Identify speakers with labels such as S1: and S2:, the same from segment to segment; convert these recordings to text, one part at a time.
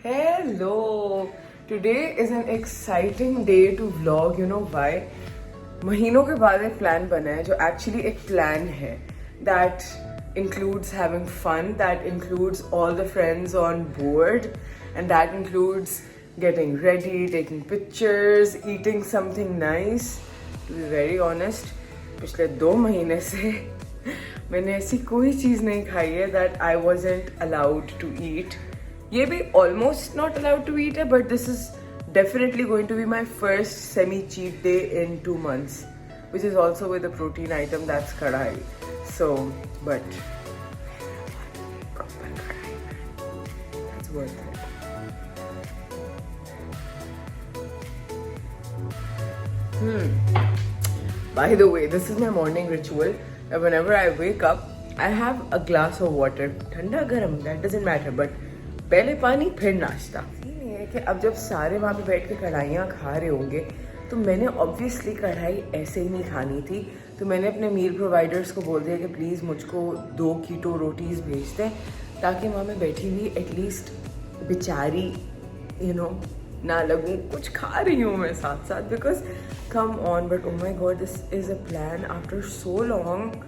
S1: Hello. Today is an exciting day to vlog. You know why? महीनों के बाद एक प्लान बना है जो एक्चुअली एक प्लान है that includes having fun, that includes all the friends on board, and that includes getting ready, taking pictures, eating something nice. To be very honest, पिछले 2 महीने से मैंने ऐसी कोई चीज़ नहीं खाई है that I wasn't allowed to eat. ये भी almost not allowed to eat है, but this is definitely going to be my first semi-cheat day in 2 months, which is also with a protein item, that's kadai. So, but proper kadai, that's worth it. By the way, this is my morning ritual. Whenever I wake up, I have a glass of water. ठंडा गरम, that doesn't matter, but पहले पानी फिर नाश्ता. नहीं है कि अब जब सारे वहाँ पे बैठ के कढ़ाइयाँ खा रहे होंगे तो मैंने ऑब्वियसली कढ़ाई ऐसे ही नहीं खानी थी. तो मैंने अपने मील प्रोवाइडर्स को बोल दिया कि प्लीज़ मुझको 2 कीटो रोटीज़ भेज दें ताकि वहाँ मैं बैठी हुई एटलीस्ट बेचारी ना लगूँ, कुछ खा रही हूँ मैं साथ साथ. Because come on, but oh my God, this is a plan after so long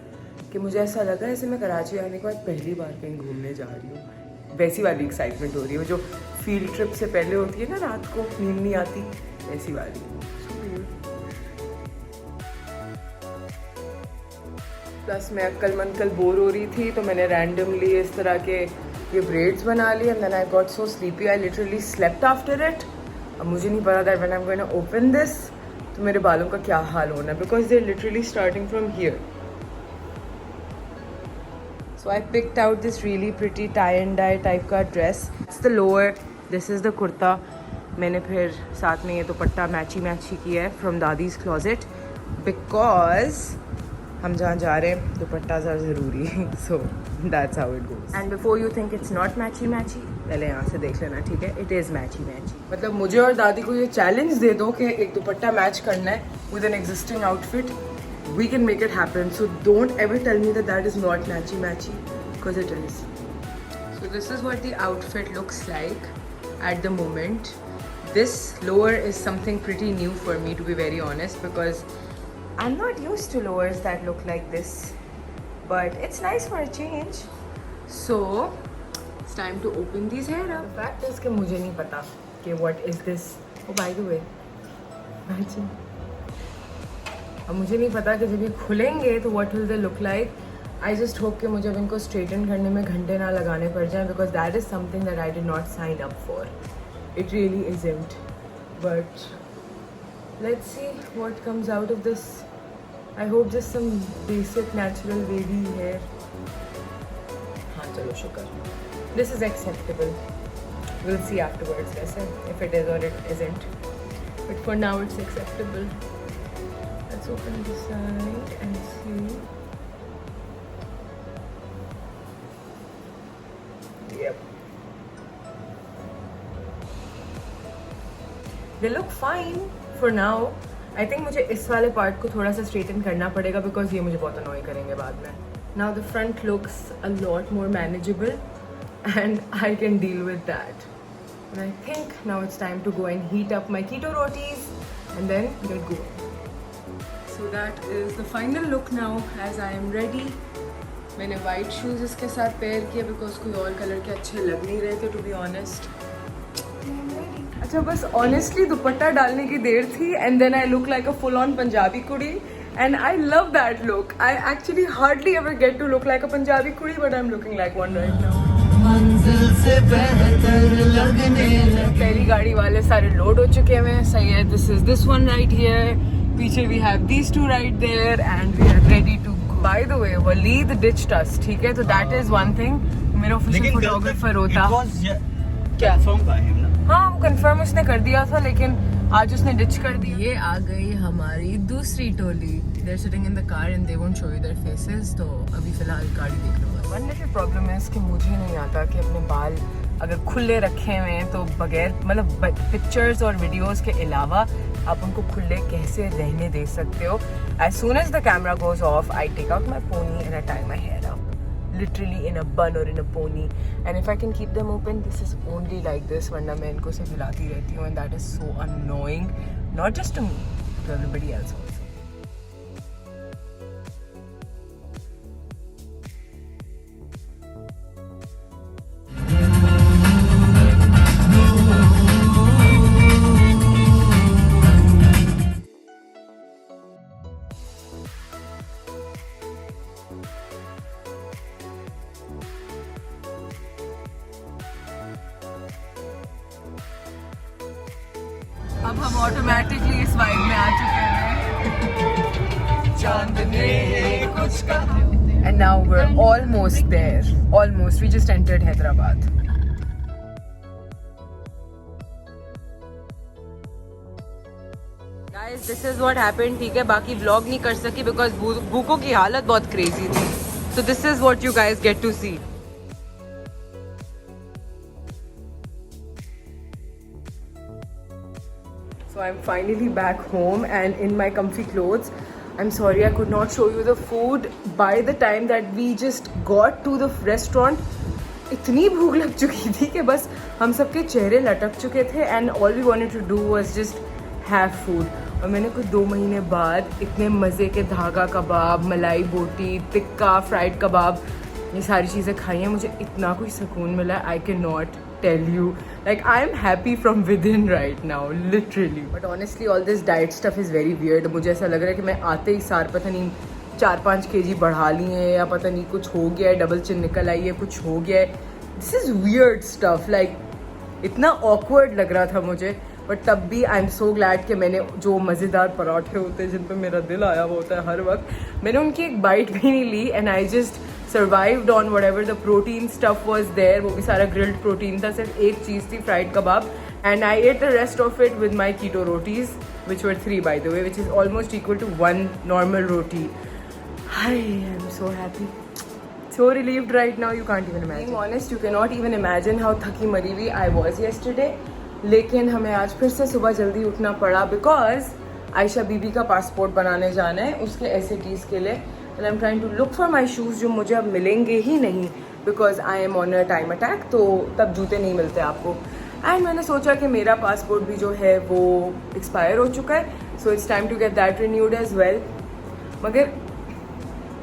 S1: कि मुझे ऐसा लगा जैसे मैं कराची आने के बाद पहली बार कहीं घूमने जा रही हूँ. वैसी वाली एक्साइटमेंट हो रही है जो फील्ड ट्रिप से पहले होती है ना, रात को नींद नहीं आती, वैसी वाली. प्लस मैं कल बोर हो रही थी तो मैंने रैंडमली इस तरह के ये ब्रेड्स बना लिए and then I got so sleepy, I literally slept after it. अब मुझे नहीं पता that when I am going to open this तो मेरे बालों का क्या हाल होना, because they literally starting from here. So I picked out this really pretty tie and dye type का dress. It's the lower, this is the kurta. मैंने फिर साथ में ये दुपट्टा मैची किया है from Dadi's closet because हम जहाँ जा रहे हैं दुपट्टा ज़रूरी है. So that's how it goes. And before you think it's not मैची पहले यहाँ से देख लेना, ठीक है? It is मैची. मतलब मुझे और दादी को ये चैलेंज दे दो कि एक दुपट्टा मैच करना है with an existing outfit. We can make it happen. So don't ever tell me that is not matchy, because it is. So this is what the outfit looks like at the moment. This lower is something pretty new for me, to be very honest, because I'm not used to lowers that look like this. But it's nice for a change. So it's time to open these hair up. The fact is कि मुझे नहीं पता कि what is this. Oh, by the way, matching. अब मुझे नहीं पता कि जब ये खुलेंगे तो what will they look like. I just hope कि मुझे इनको स्ट्रेटन करने में घंटे ना लगाने पड़ जाए, because that is something that I did not sign up for. It really isn't, but let's see what comes out of this. I hope just some basic natural wavy hair. हाँ चलो शुक्र, this is acceptable. Will see afterwards कैसे, if it is और it isn't, but for now it's acceptable. Let's open this side and see. Yep. They look fine for now. I think मुझे इस वाले part को थोड़ा सा straighten करना पड़ेगा बिकॉज ये मुझे बहुत अनॉय करेंगे बाद में. Now the front looks a lot more manageable and I can deal with that. And I think now it's time to go and heat up my keto rotis and then get going. So that is the final look now as I am ready. मैंने white shoes इसके साथ pair किए because कोई और colour के अच्छे लग नहीं रहे थे, टू बी ऑनेस्ट. अच्छा बस ऑनेस्टली दुपट्टा डालने की देर थी and then I look like a full on Punjabi कुड़ी and I love that look. I actually hardly ever get to look like a Punjabi कुड़ी, but I am looking like one right now. पहली गाड़ी वाले सारे लोड हो चुके हैं. सही है. This is this one right here. पीछे we have these two right there and we are ready to go. By the way, Waleed ditched us, ठीक है? तो that is one thing. मेरा official photographer होता. क्या? हाँ, वो confirm उसने कर दिया था, लेकिन आज उसने ditch कर दिया. ये आ गई हमारी दूसरी टोली. They're sitting in the car and they won't show you their faces. तो अभी फिलहाल गाड़ी देख लो. One little problem है कि मुझे नहीं आता कि अपने बाल अगर खुले रखे हुए हैं तो बगैर मतलब पिक्चर्स और वीडियोस के अलावा आप उनको खुले कैसे रहने दे सकते हो. As soon as the camera goes off, I take out my pony and I tie my hair up. literally in a bun or in a pony. And if I can keep them open, this is only like this, वरना मैं इनको सिर्फ हिलाती रहती हूँ, and that is so annoying, not just to me, to everybody else also. अब हम automatically इस vibe में आ चुके हैं। चांद ने कुछ कहा। And now we're almost there. Almost. We just entered Hyderabad. Guys, this is what happened. ठीक है, बाकी vlog नहीं कर सकी because भूखों की हालत बहुत crazy थी. So this is what you guys get to see. So I'm finally back home and in my comfy clothes. I'm sorry I could not show you the food. By the time that we just got to the restaurant, इतनी भूख लग चुकी थी कि बस हम सबके चेहरे लटक चुके थे and all we wanted to do was just have food. और मैंने कुछ 2 महीने बाद इतने मज़े के धागा कबाब, मलाई बोटी, टिक्का, फ्राइड कबाब, ये सारी चीज़ें खाई हैं. मुझे इतना कुछ सुकून मिला, I cannot tell you. Like I am happy from within right now, literally. But honestly, all this diet stuff is very weird. मुझे ऐसा लग रहा है कि मैं आते ही सार पता नहीं 4-5 kg बढ़ा लिए हैं या पता नहीं कुछ हो गया है, डबल चिन निकल आई है, कुछ हो गया है. This is weird stuff. Like इतना awkward लग रहा था मुझे. बट तब भी आई एम सो ग्लैड कि मैंने जो मज़ेदार पराठे होते हैं जिन पर मेरा दिल आया हुआ होता है हर वक्त, मैंने उनकी एक बाइट भी नहीं ली and I just survived on whatever the protein stuff was there. वो भी सारा ग्रिल्ड प्रोटीन था, सिर्फ एक चीज़ थी fried kebab. And I ate the rest of it with my keto rotis, which were 3 by the way, which is almost equal to 1 normal roti. I am so happy. So relieved right now, you can't even imagine. Being honest, you cannot even imagine how थकी मरी हुई I was yesterday. लेकिन हमें आज फिर से सुबह जल्दी उठना पड़ा बिकॉज आयशा बीबी का पासपोर्ट बनाने जाना है उसके SATs के लिए. And I am trying to look for my shoes जो मुझे अब मिलेंगे ही नहीं because I am on a time attack, तो तब जूते नहीं मिलते आपको. एंड मैंने सोचा कि मेरा पासपोर्ट भी जो है वो एक्सपायर हो चुका है, so it's time to get that renewed as well. मगर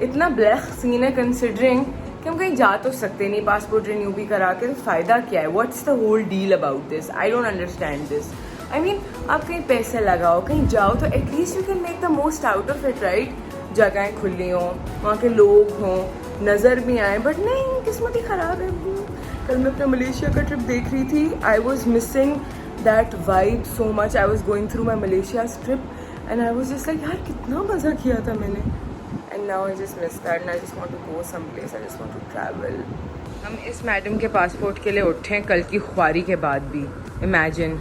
S1: इतना ब्लैक सीन है कंसिडरिंग कि हम कहीं जा तो सकते नहीं पासपोर्ट रिन्यू भी करा के, तो फ़ायदा क्या है? What's the whole deal about this? I don't understand this. I mean आप कहीं पैसे लगाओ, कहीं जाओ तो at least you can make the most out of it, right? जगहें खुली हों, वहाँ के लोग हों, नज़र भी आए, बट नहीं, किस्मत ही ख़राब है. कल मैं अपना मलेशिया का ट्रिप देख रही थी. I was missing that vibe so much. I was going through my Malaysia trip and I was just like यार कितना मज़ा किया था मैंने. And now I just miss that and I just want to go someplace. I just want to travel. हम इस madam के passport के लिए उठे हैं कल की ख्वारी के बाद भी. Imagine.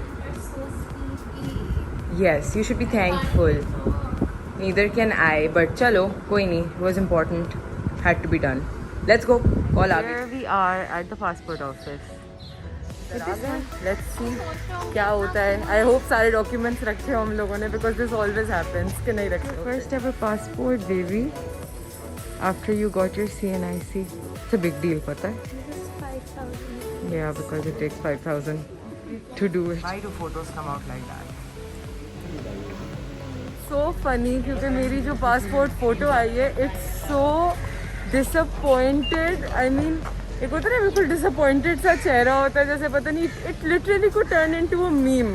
S1: Yes, you should be thankful. Neither can I, but चलो कोई नहीं. It was important. Had to be done. Let's go. Call आगे. Here we are at the passport office. Let's see क्या होता है. I hope सारे documents रखे हो हम लोगों ने because this always happens कि नहीं रखे. First ever passport baby after you got your CNIC. It's a big deal, पता है? This is 5,000. Yeah, because it takes 5,000 to do it. Why do photos come out like that? So funny क्योंकि मेरी जो passport photo आई है it's so disappointed. I mean एक होता है ना बिल्कुल डिसअपॉइंटेड सा चेहरा होता है जैसे पता नहीं it literally could turn into a meme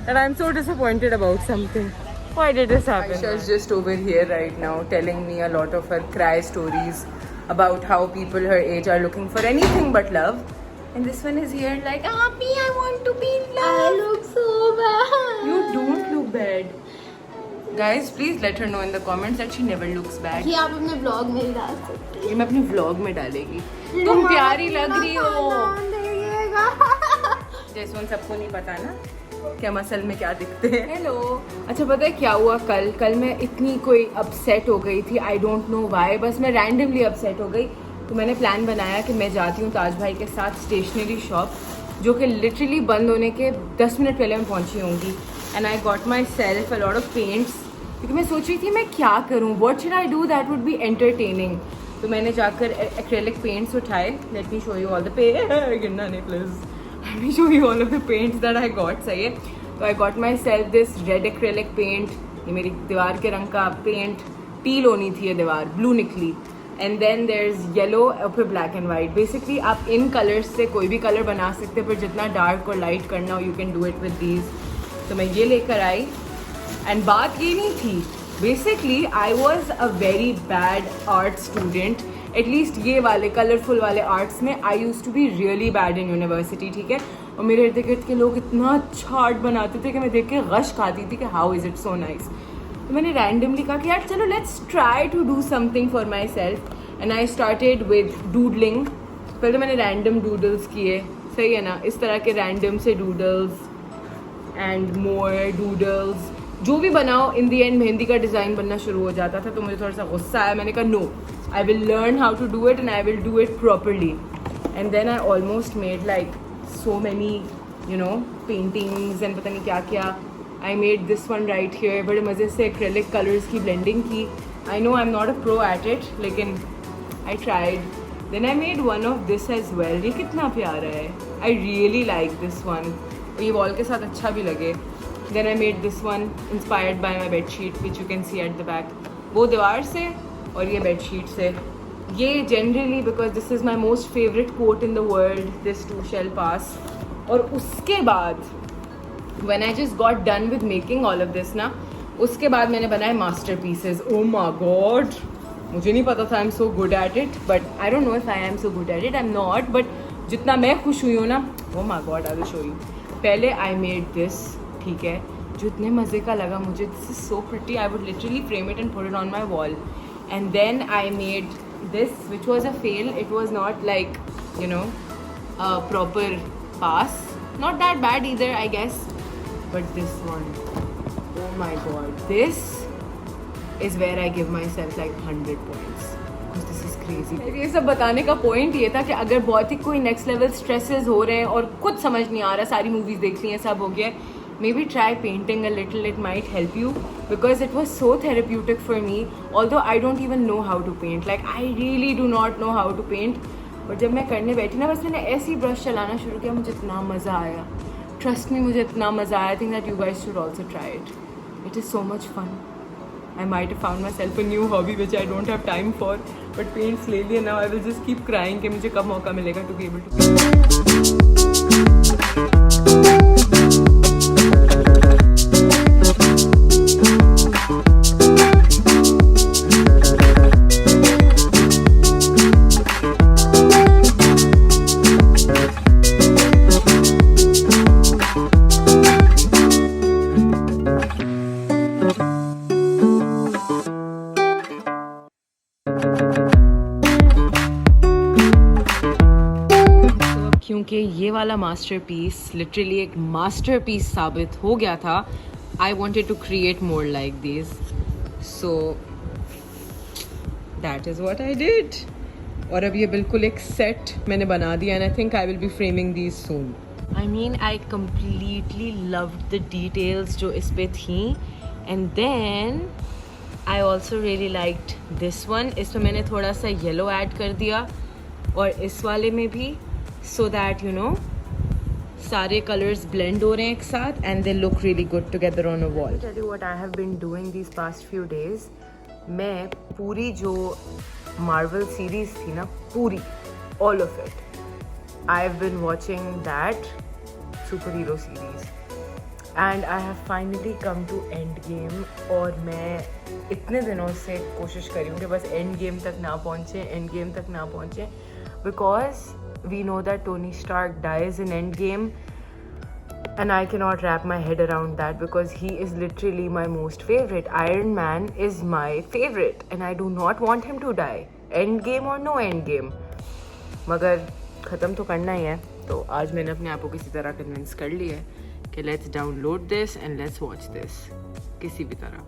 S1: and I am so disappointed about something. Why did this happen? Aisha is just over here right now telling me a lot of her cry stories about how people her age are looking for anything but love. And this one is here like, Aappi, I want to be in love.
S2: I look so bad.
S1: You don't look bad. Guys, please let her know in the comments that she never looks bad.
S2: ये आप अपने vlog में डाल सकते हैं.
S1: ये मैं अपने vlog में डालेगी. तुम प्यारी लग रही हो. जैसे उन सबको नहीं पता ना कि हम असल में क्या दिखते हैं. हेलो. अच्छा पता है क्या हुआ कल मैं इतनी कोई अपसेट हो गई थी. आई डोंट नो वाई, बस मैं रैंडमली अपसेट हो गई. तो मैंने प्लान बनाया कि मैं जाती हूँ ताज भाई के साथ स्टेशनरी शॉप जो कि लिटरली बंद होने के 10 मिनट पहले मैं पहुँची होंगी. And I got my self a lot of paints क्योंकि मैं सोच रही थी मैं क्या करूँ, what should I do that would be entertaining. तो मैंने जाकर एक्रेलिक पेंट्स उठाए. Let me show you all the गिरना नहीं please. Let me show you all of the paints that I got. सही है. तो I got myself this red acrylic paint. ये मेरी दीवार के रंग का पेंट. टील होनी थी ये दीवार, ब्लू निकली. And then there is yellow और फिर ब्लैक एंड वाइट. बेसिकली आप इन कलर्स से कोई भी कलर बना सकते हैं, पर जितना डार्क और लाइट करना हो you can do it with these. तो मैं ये लेकर आई. एंड बात ये नहीं थी, basically I was a very bad art student. At least ये वाले कलरफुल वाले आर्ट्स में I used to be really bad in university. ठीक है. और मेरे इर्द गिर्द के लोग इतना अच्छा आर्ट बनाते थे कि मैं देख के गश खाती थी कि how is it so nice. तो मैंने रैंडमली कहा कि यार चलो let's try to do something for myself. And I started with doodling. पहले तो मैंने रैंडम डूडल्स किए. सही है ना. इस तरह के रैंडम से डूडल्स एंड मोर डूडल्स. जो भी बनाओ इन दी एंड मेहंदी का डिज़ाइन बनना शुरू हो जाता था. तो मुझे थोड़ा सा गुस्सा आया. मैंने कहा no, I will learn how to do it and I will do it properly. And then I almost made like so many, you know, paintings and पता नहीं क्या क्या. I made this one right here. बड़े मज़े से acrylic colors की blending की. I know I'm not a pro at it, लेकिन I tried. Then I made one of this as well. ये कितना प्यारा है. I really like this one. और ये wall के साथ अच्छा भी लगे. Then I made this one inspired by my bed sheet, which you can see at the back. वो दीवार से और ये बेडशीट से. ये generally because this is my most favourite quote in the world, this too shall pass. और उसके बाद when I just got done with making all of this ना, उसके बाद मैंने बनाए masterpieces. Oh my God, मुझे नहीं पता था I am so good at it, but I don't know if I am so good at it. I am not, but जितना मैं खुश हुई हूँ ना, ओ my God I will show you. पहले आई मेड दिस. ठीक है. जो इतने मज़े का लगा मुझे. This is so pretty. I would literally frame it and put it on my wall. And then I made this, which was a fail. It was not like, you know, a proper pass. Not that bad either, I guess. But this one, oh my god, this is where I give myself like 100 points. Because this is crazy. ये सब बताने का point ये था कि अगर बहुत ही कोई next level stresses हो रहे हैं और कुछ समझ नहीं आ रहा, सारी movies देख ली हैं, सब हो गया, maybe try painting a little. It might help you because it was so therapeutic for me. Although I don't even know how to paint, like I really do not know how to paint. But जब मैं करने बैठी ना, बस मैंने ऐसे ही brush चलाना शुरू किया, मुझे इतना मज़ा आया. Trust me, मुझे इतना मज़ा आया. I think that you guys should also try it. It is so much fun. I might have found myself a new hobby which I don't have time for. But paints ले लिए now. I will just keep crying कि मुझे कब मौका मिलेगा to be able to paint. क्योंकि ये वाला मास्टरपीस लिटरली एक मास्टरपीस साबित हो गया था, I wanted to create more like this. So that is what I did. और अब ये बिल्कुल एक सेट मैंने बना दिया and I think I will be framing these soon. I mean I completely loved the details जो इस पे थी. And then I also really liked this one. इसमें मैंने थोड़ा सा येलो ऐड कर दिया और इस वाले में भी, so that you know सारे colors blend हो रहे हैं एक साथ and they look really good together on a wall. Let me tell you what I have been doing these past few days. मैं पूरी जो Marvel series थी ना, पूरी all of it, I have been watching that superhero series and I have finally come to Endgame. और मैं इतने दिनों से कोशिश कर रही हूँ कि बस Endgame तक ना पहुँचे because we know that Tony Stark dies in Endgame and I cannot wrap my head around that because he is literally my most favorite. Iron Man is my favorite and I do not want him to die. Endgame or no Endgame. मगर ख़त्म तो करना ही है. तो आज मैंने अपने आप को किसी तरह कन्विंस कर लिया है कि let's download this and let's watch this किसी भी तरह.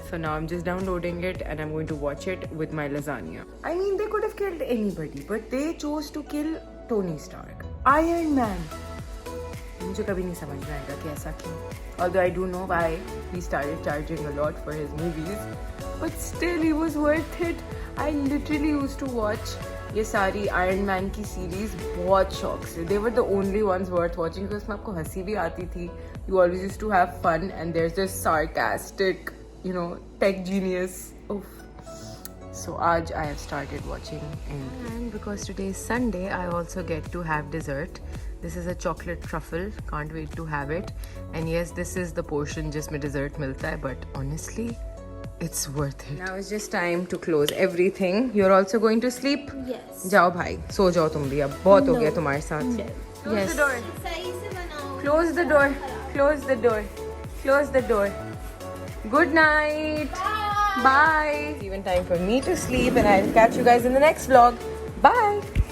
S1: So now I'm just downloading it and I'm going to watch it with my lasagna. I mean, they could have killed anybody, but they chose to kill Tony Stark. Iron Man. मुझे कभी नहीं समझ में आएगा कि ऐसा क्यों. Although I do know why he started charging a lot for his movies, but still he was worth it. I literally used to watch ये सारी Iron Man की series बहुत शौक से. They were the only ones worth watching because उसमें आपको हंसी भी आती थी. You always used to have fun and there's this sarcastic, you know, tech genius. Oof. So आज I have started watching and because today is Sunday, I also get to have dessert. This is a chocolate truffle. Can't wait to have it. And yes, this is the portion जिसमें dessert मिलता है. But honestly, it's worth it. Now it's just time to close everything. You're also going to sleep?
S2: Yes.
S1: जाओ भाई, सो जाओ तुम भी. अब बहुत हो गया तुम्हारे साथ.
S2: Close
S1: the door.
S2: सही से बनाओ.
S1: Close the door. Close the door. Close the door. Good night. Bye. It's even time for me to sleep and I'll catch you guys in the next vlog. Bye.